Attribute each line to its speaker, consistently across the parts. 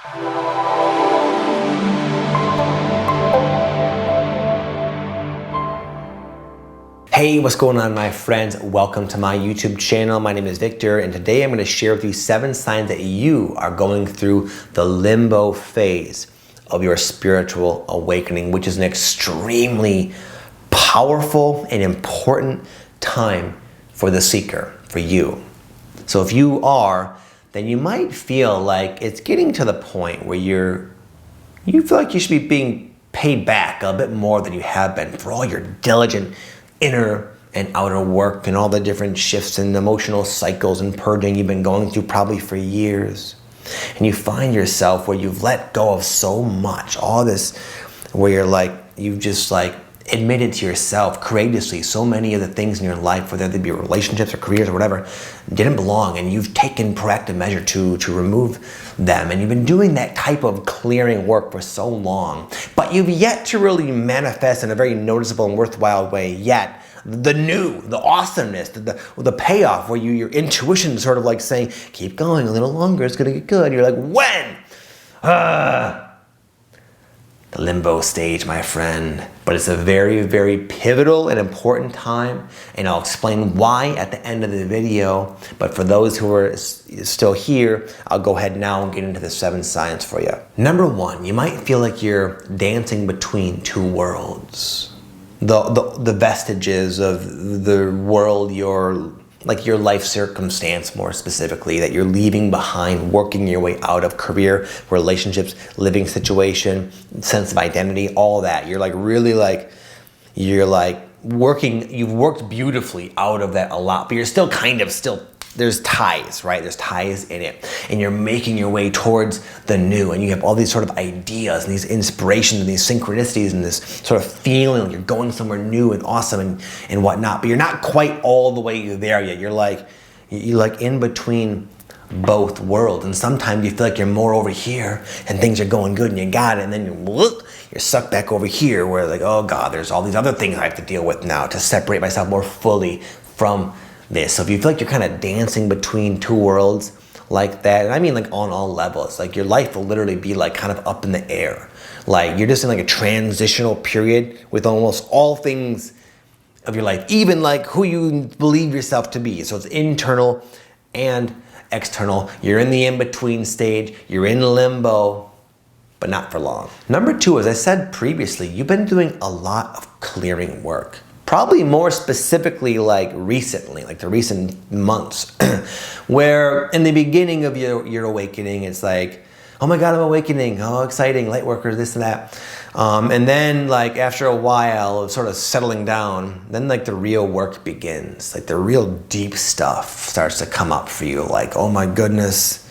Speaker 1: Hey, what's going on, my friends? Welcome to my YouTube channel. My name is Victor, and today I'm going to share with you 7 signs that you are going through the limbo phase of your spiritual awakening, which is an extremely powerful and important time for the seeker, for you. So if you are, then you might feel like it's getting to the point where you feel like you should be being paid back a bit more than you have been for all your diligent inner and outer work and all the different shifts and emotional cycles and purging you've been going through probably for years. And you find yourself where you've let go of so much, all this, where you've just admitted to yourself courageously so many of the things in your life, whether they be relationships or careers or whatever, didn't belong, and you've taken proactive measure to remove them. And you've been doing that type of clearing work for so long, but you've yet to really manifest in a very noticeable and worthwhile way yet the new, the awesomeness, the payoff, where your intuition is sort of like saying, keep going a little longer, it's gonna get good. You're like, when? The limbo stage, my friend. But it's a very, very pivotal and important time, and I'll explain why at the end of the video. But for those who are still here, I'll go ahead now and get into the 7 signs for you. Number 1, you might feel like you're dancing between 2 worlds. The vestiges of the world your life circumstance, more specifically, that you're leaving behind, working your way out of: career, relationships, living situation, sense of identity, all that. You're working, you've worked beautifully out of that a lot, but you're still there's ties, right? There's ties in it, and you're making your way towards the new, and you have all these sort of ideas and these inspirations and these synchronicities and this sort of feeling like you're going somewhere new and awesome and whatnot, but you're not quite all the way there yet. You're like in between both worlds, and sometimes you feel like you're more over here and things are going good and you got it, and then you're sucked back over here where oh God, there's all these other things I have to deal with now to separate myself more fully from this. So if you feel like you're kind of dancing between 2 worlds like that, and I mean on all levels, your life will literally be kind of up in the air. You're just in a transitional period with almost all things of your life, even who you believe yourself to be. So it's internal and external. You're in the in-between stage, you're in limbo, but not for long. Number 2, as I said previously, you've been doing a lot of clearing work. Probably more specifically recently, the recent months, where in the beginning of your awakening, it's oh my God, I'm awakening, oh exciting, light workers, this and that. And then after a while of sort of settling down, then the real work begins. The real deep stuff starts to come up for you. Oh my goodness,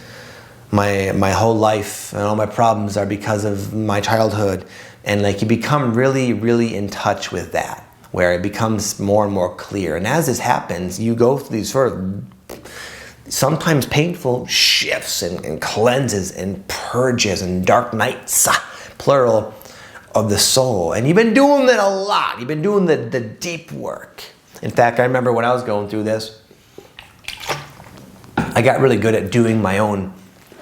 Speaker 1: my whole life and all my problems are because of my childhood. And you become really, really in touch with that, where it becomes more and more clear. And as this happens, you go through these sort of sometimes painful shifts and cleanses and purges and dark nights, plural, of the soul. And you've been doing that a lot. You've been doing the deep work. In fact, I remember when I was going through this, I got really good at doing my own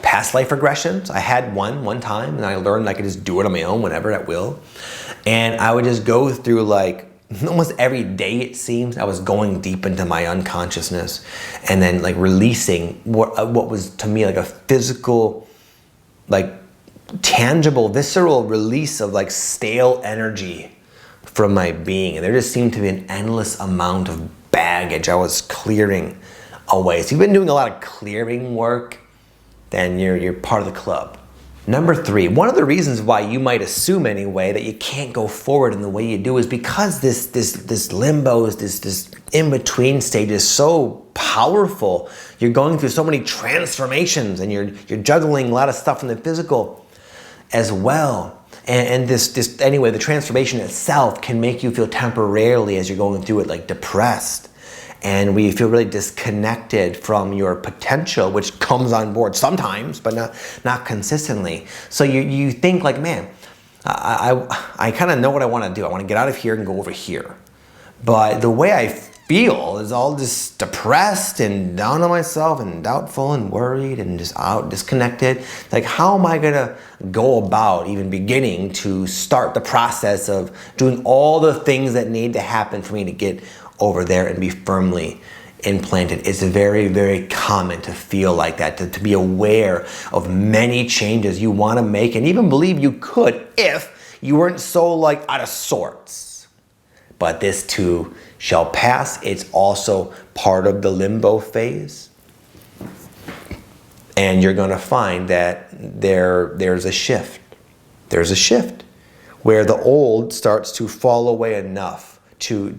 Speaker 1: past life regressions. I had one time, and I learned I could just do it on my own whenever at will. And I would just go through almost every day, it seems, I was going deep into my unconsciousness and then releasing what was to me a physical, tangible, visceral release of stale energy from my being. And there just seemed to be an endless amount of baggage I was clearing away. So you've been doing a lot of clearing work, then you're part of the club. Number 3, one of the reasons why you might assume anyway that you can't go forward in the way you do is because this limbo, this in-between stage is so powerful. You're going through so many transformations, and you're juggling a lot of stuff in the physical as well. And this anyway, the transformation itself can make you feel temporarily, as you're going through it, depressed. And we feel really disconnected from your potential, which comes on board sometimes, but not consistently. So you think man, I kind of know what I want to do. I want to get out of here and go over here. But the way I feel is all just depressed and down on myself and doubtful and worried and just disconnected. Like, how am I gonna go about even beginning to start the process of doing all the things that need to happen for me to get over there and be firmly implanted? It's very, very common to feel like that, to be aware of many changes you want to make and even believe you could if you weren't so like out of sorts. But this too shall pass. It's also part of the limbo phase. And you're going to find that there's a shift. There's a shift where the old starts to fall away enough to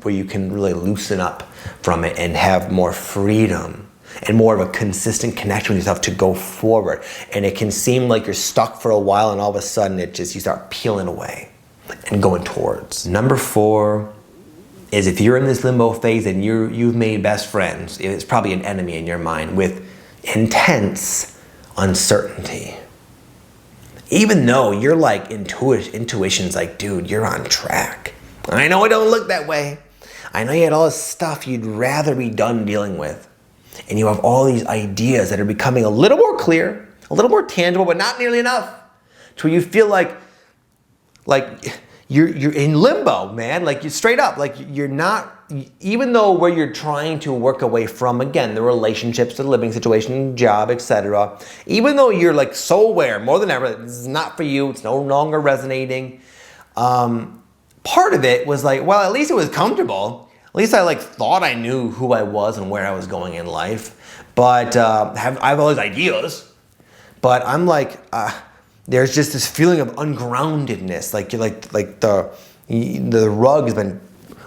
Speaker 1: where you can really loosen up from it and have more freedom and more of a consistent connection with yourself to go forward. And it can seem like you're stuck for a while, and all of a sudden you start peeling away and going towards. Number 4 is, if you're in this limbo phase and you've made best friends, it's probably an enemy in your mind with intense uncertainty. Even though you're like intuition's like, dude, you're on track. I know it don't look that way. I know you had all this stuff you'd rather be done dealing with. And you have all these ideas that are becoming a little more clear, a little more tangible, but not nearly enough to where you feel like you're in limbo, man. Like, you straight up, like you're not, even though where you're trying to work away from, again, the relationships, the living situation, job, etc. Even though you're like so aware more than ever, this is not for you, it's no longer resonating. Part of it was like, well, at least it was comfortable. At least I like thought I knew who I was and where I was going in life. But I have all these ideas. But I'm like, there's just this feeling of ungroundedness. Like you're like the rug has been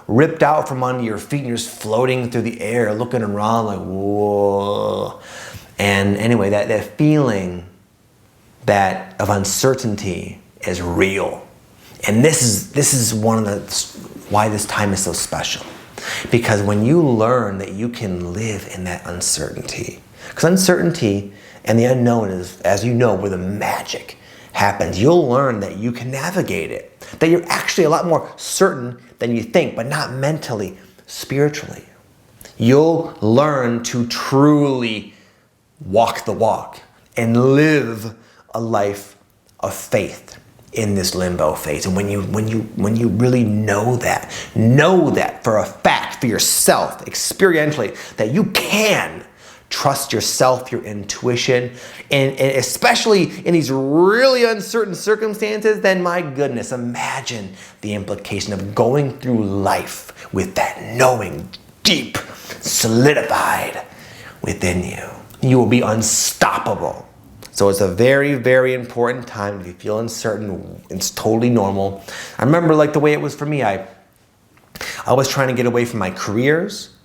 Speaker 1: ripped out from under your feet and you're just floating through the air, looking around like, whoa. And anyway, that feeling of uncertainty is real. And this is one of why this time is so special. Because when you learn that you can live in that uncertainty, because uncertainty and the unknown is, as you know, where the magic happens, you'll learn that you can navigate it. That you're actually a lot more certain than you think, but not mentally, spiritually. You'll learn to truly walk the walk and live a life of faith in this limbo phase. And when you really know that for a fact, for yourself, experientially, that you can trust yourself, your intuition, and especially in these really uncertain circumstances, then my goodness, imagine the implication of going through life with that knowing deep, solidified within you. You will be unstoppable. So it's a very, very important time. If you feel uncertain, it's totally normal. I remember like the way it was for me. I was trying to get away from my careers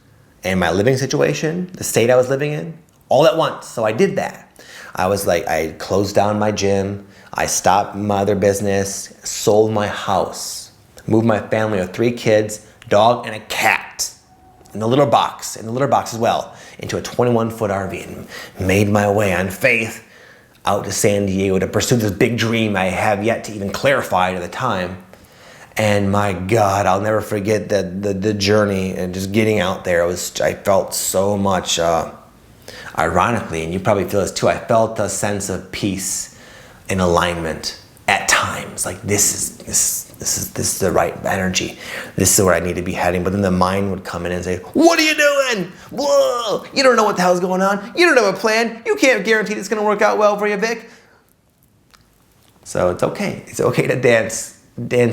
Speaker 1: and my living situation, the state I was living in, all at once. So I did that. I closed down my gym. I stopped my other business, sold my house, moved my family of 3 kids, dog, and a cat in the litter box as well, into a 21-foot RV and made my way on faith out to San Diego to pursue this big dream I have yet to even clarify at the time. And my God, I'll never forget the journey and just getting out there. I felt so much, ironically, and you probably feel this too, I felt a sense of peace and alignment at times. Like this is the right energy. This is where I need to be heading. But then the mind would come in and say, what are you doing? Whoa, you don't know what the hell's going on. You don't have a plan. You can't guarantee it's going to work out well for you, Vic. So it's okay. It's okay to dance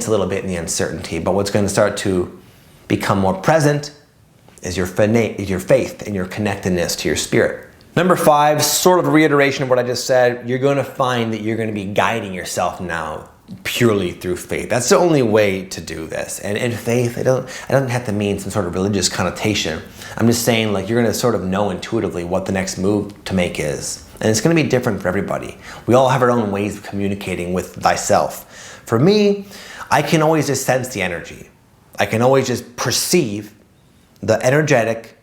Speaker 1: a little bit in the uncertainty. But what's going to start to become more present is your faith and your connectedness to your spirit. Number 5, sort of a reiteration of what I just said, you're going to find that you're going to be guiding yourself now purely through faith. That's the only way to do this. And in faith, it doesn't have to mean some sort of religious connotation. I'm just saying, like, you're going to sort of know intuitively what the next move to make is. And it's going to be different for everybody. We all have our own ways of communicating with thyself. For me, I can always just sense the energy. I can always just perceive the energetic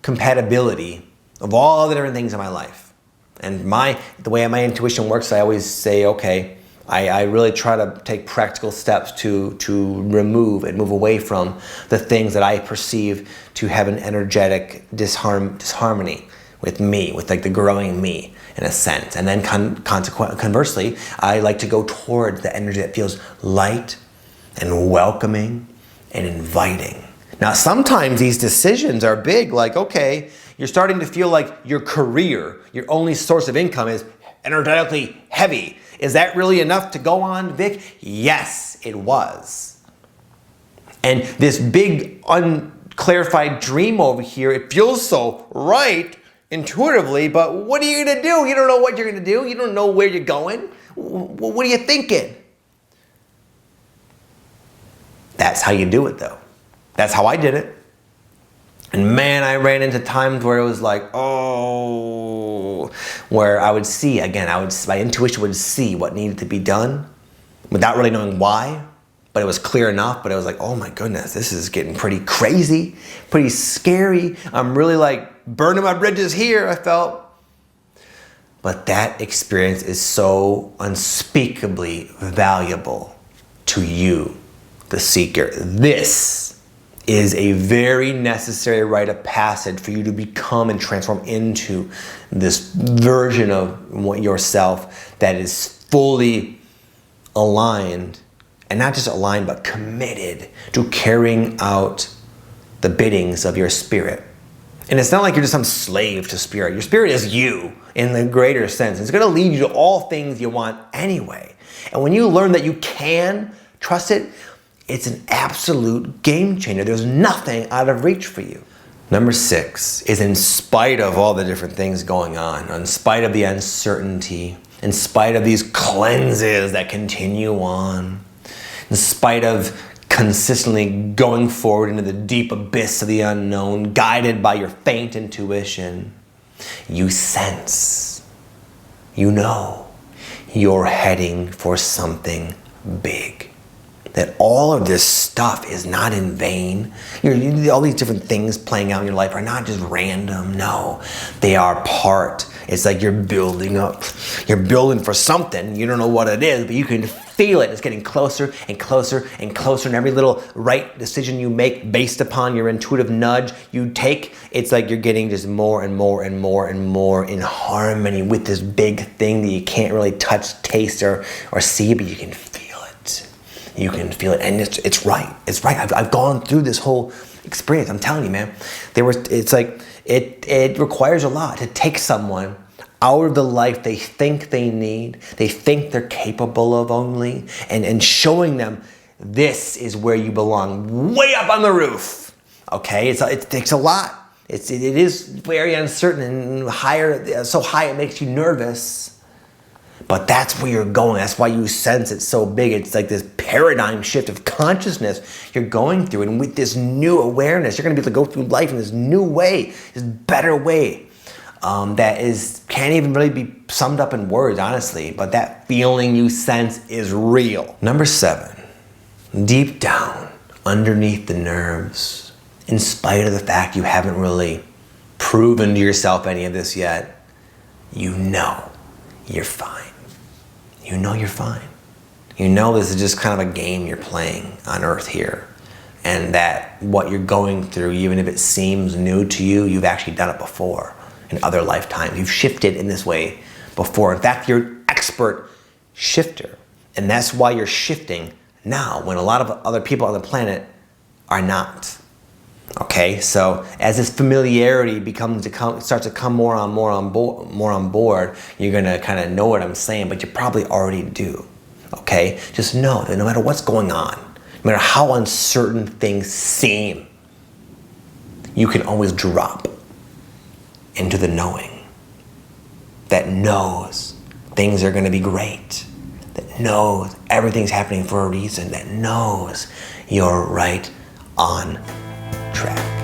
Speaker 1: compatibility of all the different things in my life. And the way my intuition works, I always say, okay, I really try to take practical steps to remove and move away from the things that I perceive to have an energetic disharmony with me, with like the growing me in a sense. And then conversely, I like to go toward the energy that feels light and welcoming and inviting. Now, sometimes these decisions are big, like, okay, you're starting to feel like your career, your only source of income is energetically heavy. Is that really enough to go on, Vic? Yes, it was. And this big unclarified dream over here, it feels so right intuitively, but what are you gonna do? You don't know what you're gonna do. You don't know where you're going. What are you thinking? That's how you do it though. That's how I did it. And man, I ran into times where it was like, oh, where I would see, again, my intuition would see what needed to be done without really knowing why, but it was clear enough, but it was like, oh my goodness, this is getting pretty crazy, pretty scary. I'm really like burning my bridges here, I felt. But that experience is so unspeakably valuable to you, the seeker. This is a very necessary rite of passage for you to become and transform into this version of yourself that is fully aligned, and not just aligned, but committed to carrying out the biddings of your spirit. And it's not like you're just some slave to spirit. Your spirit is you in the greater sense. It's going to lead you to all things you want anyway. And when you learn that you can trust it, it's an absolute game changer. There's nothing out of reach for you. Number 6 is, in spite of all the different things going on, in spite of the uncertainty, in spite of these cleanses that continue on, in spite of consistently going forward into the deep abyss of the unknown, guided by your faint intuition, you sense, you know, you're heading for something big. That all of this stuff is not in vain. All these different things playing out in your life are not just random. No, they are part. It's like you're building up. You're building for something. You don't know what it is, but you can feel it. It's getting closer and closer and closer. And every little right decision you make based upon your intuitive nudge you take, it's like you're getting just more and more and more and more in harmony with this big thing that you can't really touch, taste, or see, but you can feel it. You can feel it, and it's right. It's right. I've gone through this whole experience. I'm telling you, man. It's like it requires a lot to take someone out of the life they think they need, they think they're capable of only, and showing them this is where you belong, way up on the roof. Okay, it takes a lot. It is very uncertain and higher, so high it makes you nervous. But that's where you're going. That's why you sense it's so big. It's like this paradigm shift of consciousness you're going through. And with this new awareness, you're going to be able to go through life in this new way, this better way that can't even really be summed up in words, honestly. But that feeling you sense is real. Number 7, deep down, underneath the nerves, in spite of the fact you haven't really proven to yourself any of this yet, you know you're fine. You know you're fine. You know this is just kind of a game you're playing on earth here. And that what you're going through, even if it seems new to you, you've actually done it before in other lifetimes. You've shifted in this way before. In fact, you're an expert shifter. And that's why you're shifting now when a lot of other people on the planet are not. Okay, so as this familiarity starts to come more on board, you're gonna kind of know what I'm saying, but you probably already do. Okay, just know that no matter what's going on, no matter how uncertain things seem, you can always drop into the knowing that knows things are gonna be great, that knows everything's happening for a reason, that knows you're right on track.